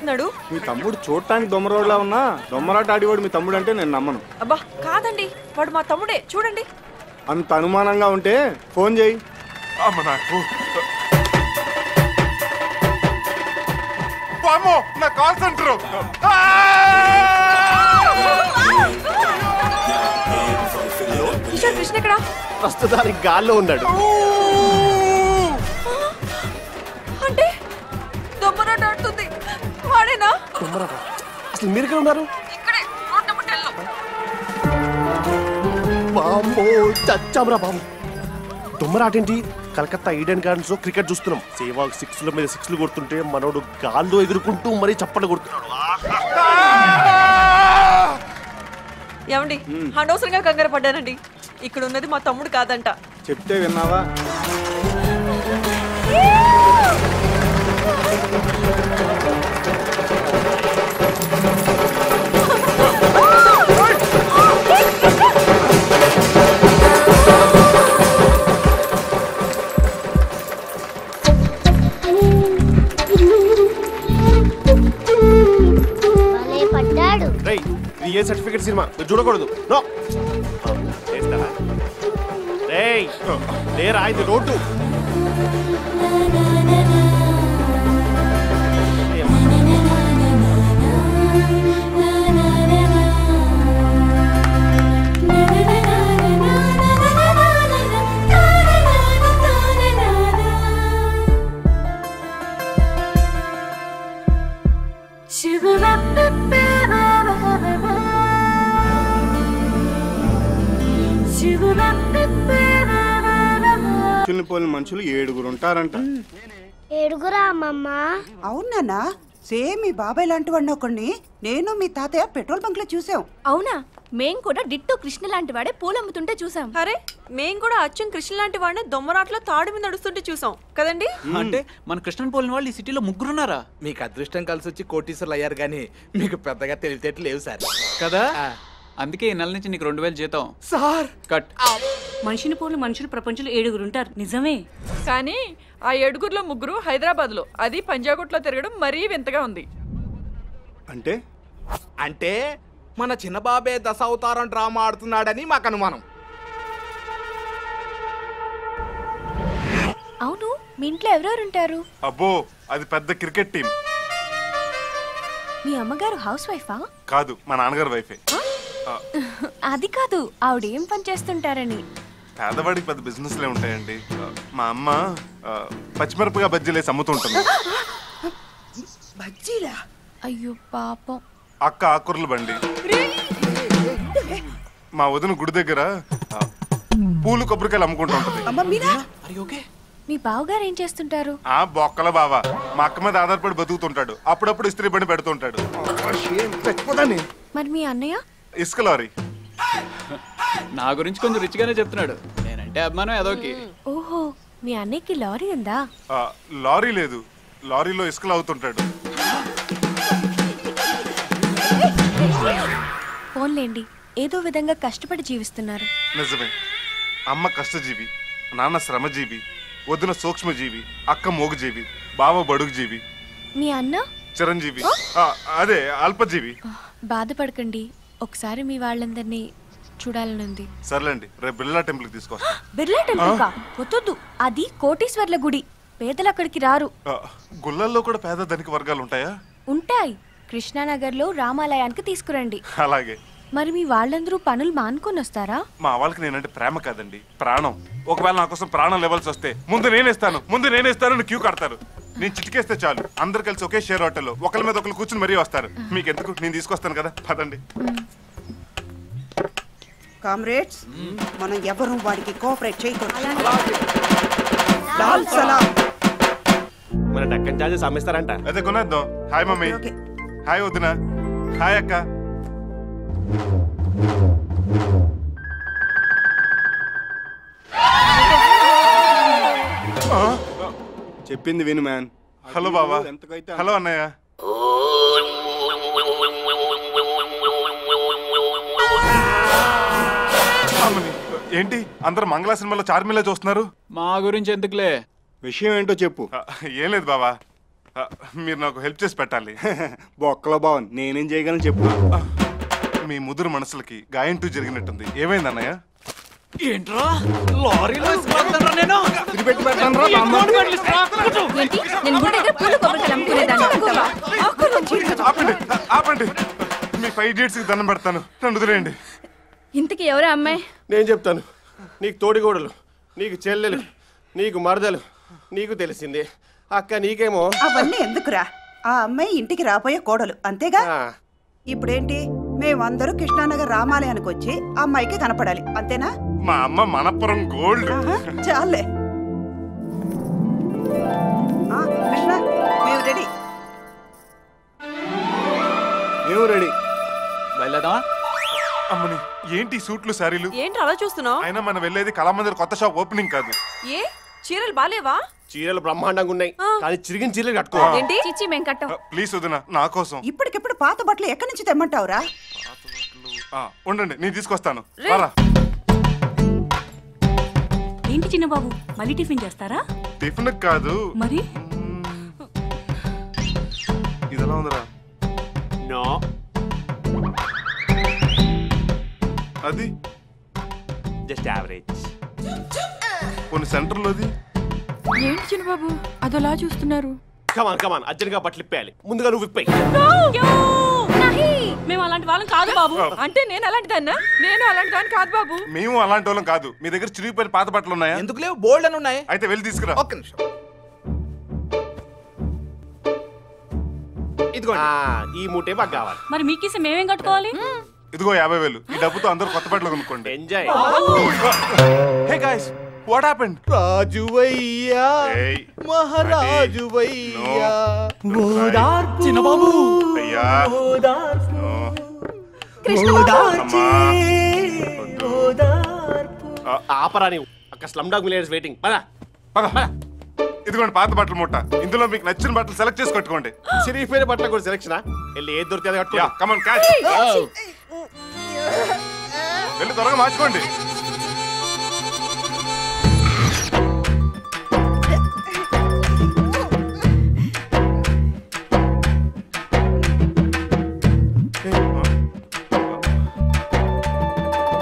ఆడుతున్నాడు. మీ తమ్ముడు చూడటానికి దొమ్మరోడ్లా ఉన్నా దొమ్మరాట ఆడివాడు మీ తమ్ముడు అంటే నేను నమ్మను. అబ్బా కాదండి, వాడు మా తమ్ముడే, చూడండి. అంత అనుమానంగా ఉంటే ఫోన్ చేయి. నా కాల్ సెంటర్ కిషోర్, కృష్ణ ఎక్కడ? ప్రస్తుతానికి గాల్లో ఉన్నాడు. అంటే దొమ్మరాట ఆడుతుంది వాడేనా? అసలు మీరు ఎక్కడ ఉన్నారు? ఇక్కడే రోడ్ నెంబర్ 10 లో. బాంబో చచ్చామరా బాబు. దొమ్మరాటేంటి? కలకత్తా ఈడెన్ గార్డెన్స్ లో క్రికెట్ చూస్తున్నాం. సేవాగ్ 6ల మీద 6లు కొడుతుంటే మనోడు గాల్లో ఎగురుకుంటూ మరీ చప్పట్లు కొడుతున్నాడు. ఏమండి, అనవసరంగా కంగారు పడ్డానండి. ఇక్కడ ఉన్నది మా తమ్ముడు కాదంట. చెప్తే విన్నావా? ఏ సర్టిఫికెట్ సినిమా చూడకూడదు. నో లేరా, ఇది రోడ్డు. పోలిన మనుషులు 7 ఉంటారంట. 7 అమ్మమ్మ? అవునా? సేమ్ మీ బాబాయ్ లాంటి వాడిని ఒకడిని నేను మీ తాతయ్య పెట్రోల్ బంక్ లో చూసాం. అవునా? మేం కూడా డిట్టో కృష్ణ లాంటి వాడే పూలమ్ముతుంటే చూసాం. అరే, మేం కూడా అచ్చం కృష్ణ లాంటి వాడిని దొమ్మరాట్లో తాడు మీద నడుస్తుంటే చూసాం కదండి. అంటే మన కృష్ణన్ పోలిన వాళ్ళు ఈ సిటీలో 3 ఉన్నారా? మీకు అదృష్టం కలిసి వచ్చి కోటీశ్వర్లు అయ్యారు కానీ మీకు పెద్దగా తెలివితేటలు లేవు సార్. కదా, అందుకే ఈ నెల నుంచి నీకు 2000 జీతం సార్. కట్. మనిషిని పోలు మనుషులు ప్రపంచంలో 7 ఉంటారు, నిజమే. కానీ ఆ 7లో 3 హైదరాబాద్ లో, అది పంజాగుట్లో తిరగడం మరీ వింతగా ఉంది. అంటే అంటే మన చిన్న బాబే దశావతారం డ్రామా ఆడుతున్నాడని మాకు అనుమానం. అవును, మీ ఇంట్లో ఎవరెవరు ఉంటారు? అబ్బో, అది పెద్ద క్రికెట్ టీం. మీ అమ్మగారు హౌస్ వైఫా? కాదు, మా నాన్నగారు వైఫే. అది కాదు, ఆవిడ ఏం పని చేస్తుంటారని. పేదవాడికి పెద్ద బిజినెస్ లే ఉంటాయండి. మా అమ్మ పచ్చిమిరపగా బజ్జీలేసి అమ్ముతుంటుంది. బజ్జీలా? అయ్యో పాపం. అక్క ఆకుర్ల బండి. మా వదిన గుడి దగ్గర పూలు కొబ్బరికాయలు అమ్ముకుంటూ ఉంటది. మీ బావగారు ఏం చేస్తుంటారు? ఆ బొక్కల బావ మా అక్క మీద ఆధారపడి బతుకుతుంటాడు. అప్పుడప్పుడు ఇస్త్రీ బండి పెడుతుంటాడు. మరి మీ అన్నయ్య? ఇసుక లారీ. నా గురించి కొంచెం రిచ్ గానే చెప్తున్నాడు. నేనంటే అభిమానం ఏదోకి. ఓహో, మీ అన్నయ్యకి లారీ ఉందా? లారీ లేదు, లారీలో ఇసుకలు అవుతుంటాడు. ఫోన్లేండి, ఏదో విధంగా కష్టపడి జీవిస్తున్నారు. నిజమే. అమ్మ కష్టజీవి, నాన్న శ్రమజీవి, వదిన సూక్ష్మజీవి, అక్క మోగుజీవి, బావ బడుగుజీవి. మీ అన్న? చిరంజీవి, అదే అల్పజీవి. బాధపడకండి, ఒకసారి మీ వాళ్ళందరినీ చూడాలనుంది. సర్లేండి, రేపు బిర్లా టెంపుల్ కి తీసుకొస్తా. బిర్లా టెంపుల్ కా? వద్దు, అది కోటీశ్వర్ల గుడి, పేదలు అక్కడికి రారు. గుళ్ళల్లో కూడా పేద ధనిక వర్గాలు ఉంటాయా? ఉంటాయి. కృష్ణానగర్ లో రామాలయానికి తీసుకురండి. అలాగే. మరి మీ వాళ్ళందరూ పనులు మానుకొని వస్తారా? మా వాళ్ళకి నేనంటే ప్రేమ కాదండి, ప్రాణం. ఒకవేళ నా కోసం ప్రాణం లెవెల్స్ వస్తే ముందు నేనేస్తాను క్యూ కడతారు. నేను చిటికేస్తే చాలు, అందరు కలిసి ఒకే షేర్ హోటల్లో ఒకరి మీద ఒకరు కూర్చుని మరీ వస్తారు. మీకు ఎందుకు, నేను తీసుకొస్తాను కదా, పదండి. కామ్రేడ్స్, మనం ఎవరు వాడికి కోఆపరేట్ చేయకూడదు. లాల్ సలాం. మన డక్కన్ చార్జెస్ అమ్మేస్తారంట. అదే కొనేద్దాం. Hi mummy. హాయ్ వదిన. హాయ్ అక్క. చెప్పింది విను మ్యాన్. హలో బావా. హలో అన్నయ్య. ఏంటి అందరు మంగళ సినిమాలో చార్మిలా చూస్తున్నారు? మా గురించి ఎందుకులే, విషయం ఏంటో చెప్పు. ఏం లేదు బావా, మీరు నాకు హెల్ప్ చేసి పెట్టాలి. బొక్కలో బావన్ నేనేం చేయగలను చెప్పు. మీ ముదురు మనసులకి గాయం టూ జరిగినట్టుంది. ఏమైంది అన్నయ్య? ఏంట్రా లారీలో నేను పెట్టి పెట్టాను రా బామ్మ. ఏంటి నేను గుడి దగ్గర పూల కొబ్బరికాయలు అమ్ముకునేదాన్ని. ఆపండి ఆపండి, మీ 5 dates కి దండం పెడతాను, నన్ను వదిలేయండి. ఇంతకీ ఎవరా అమ్మాయి? నేను చెప్తాను. నీకు తోడిగోడలు, నీకు చెల్లెలు, నీకు మరదలు, నీకు తెలిసింది. అక్క నీకేమో అవన్నీ ఎందుకురా? ఆ అమ్మాయి ఇంటికి రాబోయే కోడలు అంతేగా. ఇప్పుడేంటి, మేమందరూ కృష్ణానగర్ రామాలయానికి వచ్చి ఆ అమ్మాయికి కనపడాలి అంతేనా? మా అమ్మ మనపురం గోల్డ్. చాలే కృష్ణ, మేము రెడీ. మేము రెడీ. బయలుదేరదామా? అమ్మని ఏంటి సూట్లు సారీలు? ఏంటి అలా చూస్తున్నావు? అయినా మనం వెళ్ళేది కళామందిర్ కొత్త షాప్ ఓపెనింగ్ కాదు. ఏ చీరలు బాలేవా? చీరలు బ్రహ్మాండంగా ఉన్నాయి, కానీ చిరిగిన చీరలు కట్టుకోవాలి. ఏంటి? చిచ్చి మేము కట్టాం. ప్లీజ్ వదినా, నా కోసం. ఇప్పటికిప్పుడు పాత బట్టలు ఎక్కడి నుంచి తెమ్మంటావురా? ఉండండి, నేను తీసుకొస్తాను. రారా. ఏంటి చిన్నబాబు మళ్ళీ టిఫిన్ చేస్తారా? టిఫిన్ కాదు మరి ఇదెలా ఉందిరా? నో, అది జస్ట్ యావరేజ్. కొన్ని సెంటర్లోది. ఏంటి చిన్నబాబు అదోలా చూస్తున్నారు? కమాన్ కమాన్, అర్జెంట్గా బట్టలు ఇప్పేయాలి. ముందుగా నువ్వు ఇప్పేయి. మేము అలాంటి వాళ్ళం కాదు బాబు. అంటే నేను అలాంటిదన్నా? నేను అలాంటి దాన్ని కాదు బాబు. మేము అలాంటి వాళ్ళం కాదు. మీ దగ్గర చిరిగిపోయిన పాత బట్టలు ఉన్నాయా? ఎందుకు లేవు? బోల్డ్ అని ఉన్నాయి. అయితే వెళ్ళి తీసుకురా. ఒక్క నిమిషం. ఇదిగోండి, ఈ మూటే మాకు కావాలి. మరి మీకేసి మేమేం కట్టుకోవాలి? ఇదిగో 50,000. ఈ డబ్బుతో అందరూ కొత్త బట్టలు కొనుక్కోండి. Enjoy. Hey guys, what happened? రాజువయ్యా, మహారాజువయ్యా, చిన్నబాబు అయ్యా ఆపరా నీవు. అక్కడ స్లమ్ డాగ్ మిలియనర్స్ వెయిటింగ్. పద పద. ఇదిగోండి పాత బట్టల మూట. ఇందులో మీకు నచ్చిన బట్టలు సెలెక్ట్ చేసి కట్టుకోండి. చిరిగిపోయిన బట్టల కూడా సెలెక్షన్. వెళ్ళి ఏది దొరికితే అది కట్టుకో. Come on catch. వెళ్ళి త్వరగా మార్చుకోండి.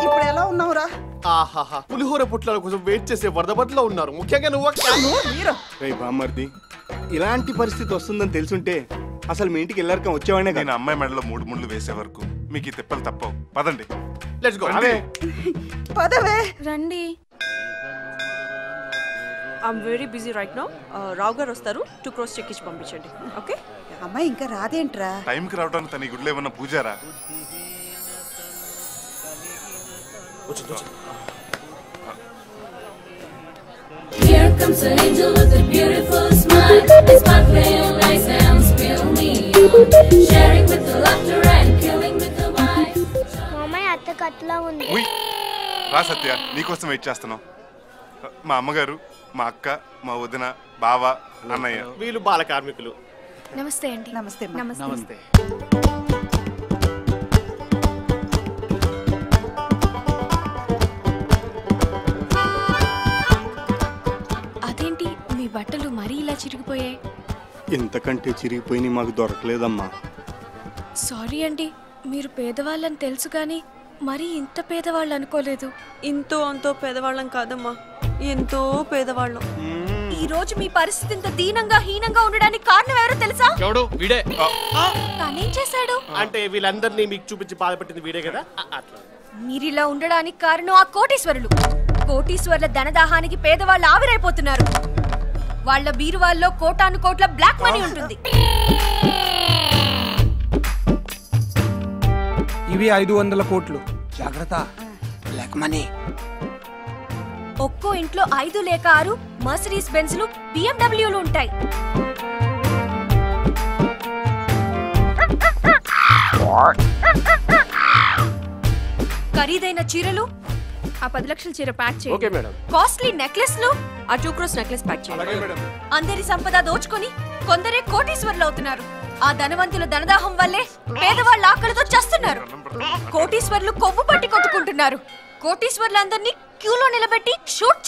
ఇప్పుడు ఎలా ఉన్నావురా? ఆహాహా, పులిహోర పుట్ల కోసం వెయిట్ చేసే వరద బట్టలో ఉన్నారు. ముఖ్యంగా నువ్వు. రేయ్ బామ్మర్ది, ఇలాంటి పరిస్థితి వస్తుందని తెలుసుంటే అసలు మీ ఇంటికి వెళ్ళాక వచ్చేవాడినే నేను కదా. అమ్మాయి మెడలో 3 ముళ్ళు వేసే వరకు మీకు ఈ తిప్పలు తప్పవు. పదండి. Let's go. అదే పదవే. రండి. I'm very busy right now. Rao గారు వస్తారు, 2 crores చెక్ ఇచ్చి పంపించండి. ఓకే? అమ్మాయి ఇంకా రాదేంట్రా? టైంకి రావడానికి తన ఈ గుడిలో ఏమన్నా Pujara? Here comes an angel with a beautiful smile. His smile playing nice and spill me on. Sharing with the laughter and killing with the wine. మామయ్య అత్త కట్లా ఉంది. ఉయ్, రా సత్య, నీకోసం వెయిట్ చేస్తున్నాం. మా అమ్మగారు, మా అక్క, మా వదిన, బావ, అన్నయ్య. వీళ్ళు బాల కార్మికులు. నమస్తే అండి. నమస్తే. నమస్తే. అదేంటి మీ బట్టలు మరీ ఇలా చిరిగిపోయాయి? ఇంతకంటే చిరిగిపోయి మాకు దొరకలేదమ్మా. సారీ అండి, మీరు పేదవాళ్ళని తెలుసు కానీ మరీ ఇంత పేదవాళ్ళు అనుకోలేదు. ఇంతో అంతో పేదవాళ్ళం కాదమ్మా, ఎంతో పేదవాళ్ళం. ఈ రోజు మీ పరిస్థితి ఇంత దీనంగా హీనంగా ఉండడానికి కారణం ఎవరో తెలుసా? ఎవడు? వీడే. తనేం చేశాడు? అంటే వీళ్ళందరినీ మీకు చూపించి బాధపెట్టింది వీడే కదా. అట్లా మీరిలా ఉండడానికి కారణం ఆ కోటీశ్వరులు. కోటీశ్వరుల ధనదాహానికి పేదవాళ్ళు ఆవిరైపోతున్నారు. వాళ్ళ బీరువాల్లో కోటాను కోట్ల బ్లాక్ మనీ ఉంటుంది. ఇవి 500 కోట్లు. జాగ్రత్త, బ్లాక్ మనీ. ఒక్కో ఇంట్లో 5 లేక 6 మర్సిడీస్ బెంజ్లు, బిఎండబ్ల్యూలు ఉంటాయి. ఖరీదైన చీరలు, ఆ 10 లక్షల చీర ప్యాక్ చేయండి. Okay madam. కాస్ట్లీ నెక్లెస్లు, ఆ 2 crores నెక్లెస్ ప్యాక్ చేయండి. అందరి సంపద దోచుకొని కొందరే కోటీశ్వరులు అవుతున్నారు. ఆ ధనవంతుల ధనదాహం వల్లే పేదవాళ్ళ ఆకలితో చస్తున్నారు. కోటీశ్వరులు కొవ్వు పట్టి కొట్టుకుంటున్నారు. కోటీశ్వరులందరినీ క్యూలో నిలబెట్టి షూట్